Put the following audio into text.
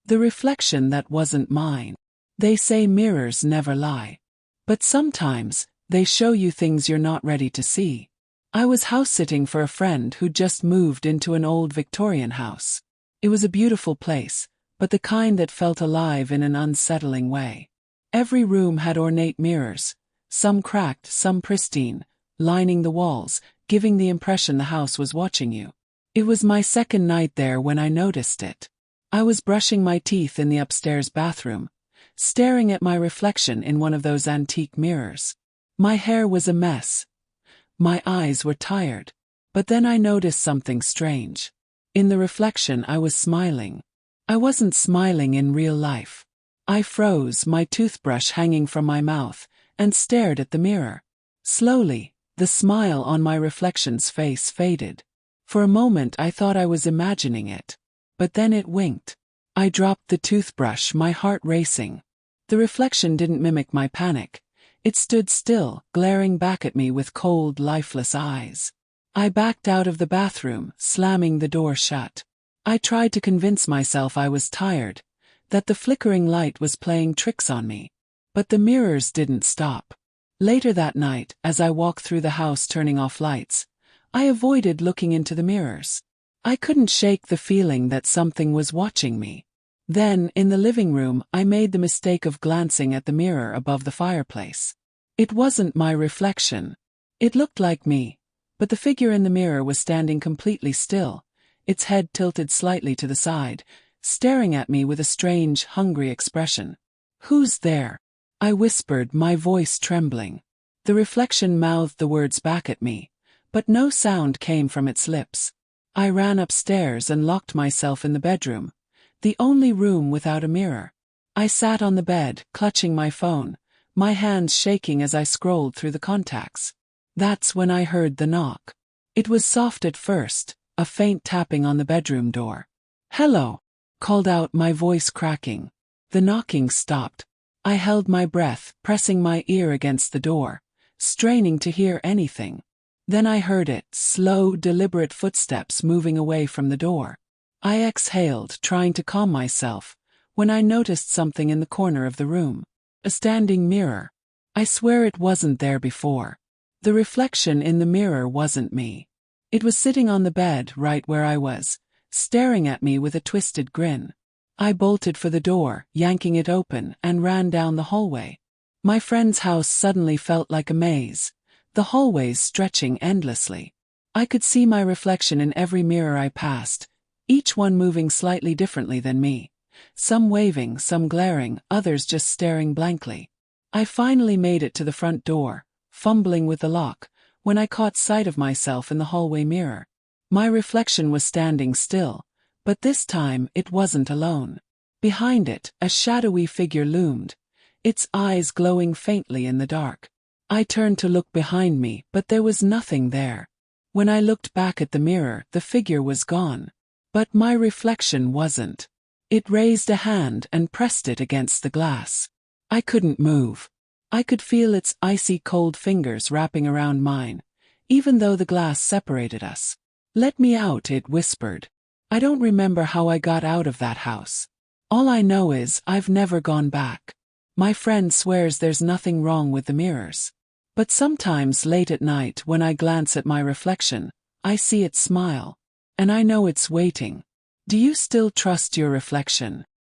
The reflection that wasn't mine. They say mirrors never lie. But sometimes, they show you things you're not ready to see. I was house-sitting for a friend who'd just moved into an old Victorian house. It was a beautiful place, but the kind that felt alive in an unsettling way. Every room had ornate mirrors, some cracked, some pristine, lining the walls, giving the impression the house was watching you. It was my second night there when I noticed it. I was brushing my teeth in the upstairs bathroom, staring at my reflection in one of those antique mirrors. My hair was a mess. My eyes were tired. But then I noticed something strange. In the reflection I was smiling. I wasn't smiling in real life. I froze, my toothbrush hanging from my mouth, and stared at the mirror. Slowly, the smile on my reflection's face faded. For a moment I thought I was imagining it. But then it winked. I dropped the toothbrush, my heart racing. The reflection didn't mimic my panic. It stood still, glaring back at me with cold, lifeless eyes. I backed out of the bathroom, slamming the door shut. I tried to convince myself I was tired, that the flickering light was playing tricks on me. But the mirrors didn't stop. Later that night, as I walked through the house turning off lights, I avoided looking into the mirrors. I couldn't shake the feeling that something was watching me. Then, in the living room, I made the mistake of glancing at the mirror above the fireplace. It wasn't my reflection. It looked like me, but the figure in the mirror was standing completely still, its head tilted slightly to the side, staring at me with a strange, hungry expression. "Who's there?" I whispered, my voice trembling. The reflection mouthed the words back at me, but no sound came from its lips. I ran upstairs and locked myself in the bedroom, the only room without a mirror. I sat on the bed, clutching my phone, my hands shaking as I scrolled through the contacts. That's when I heard the knock. It was soft at first, a faint tapping on the bedroom door. "Hello," called out, my voice cracking. The knocking stopped. I held my breath, pressing my ear against the door, straining to hear anything. Then I heard it, slow, deliberate footsteps moving away from the door. I exhaled, trying to calm myself, when I noticed something in the corner of the room. A standing mirror. I swear it wasn't there before. The reflection in the mirror wasn't me. It was sitting on the bed right where I was, staring at me with a twisted grin. I bolted for the door, yanking it open, and ran down the hallway. My friend's house suddenly felt like a maze, the hallways stretching endlessly. I could see my reflection in every mirror I passed, each one moving slightly differently than me. Some waving, some glaring, others just staring blankly. I finally made it to the front door, fumbling with the lock, when I caught sight of myself in the hallway mirror. My reflection was standing still, but this time it wasn't alone. Behind it, a shadowy figure loomed, its eyes glowing faintly in the dark. I turned to look behind me, but there was nothing there. When I looked back at the mirror, the figure was gone. But my reflection wasn't. It raised a hand and pressed it against the glass. I couldn't move. I could feel its icy cold fingers wrapping around mine, even though the glass separated us. "Let me out," it whispered. I don't remember how I got out of that house. All I know is I've never gone back. My friend swears there's nothing wrong with the mirrors. But sometimes late at night when I glance at my reflection, I see it smile. And I know it's waiting. Do you still trust your reflection?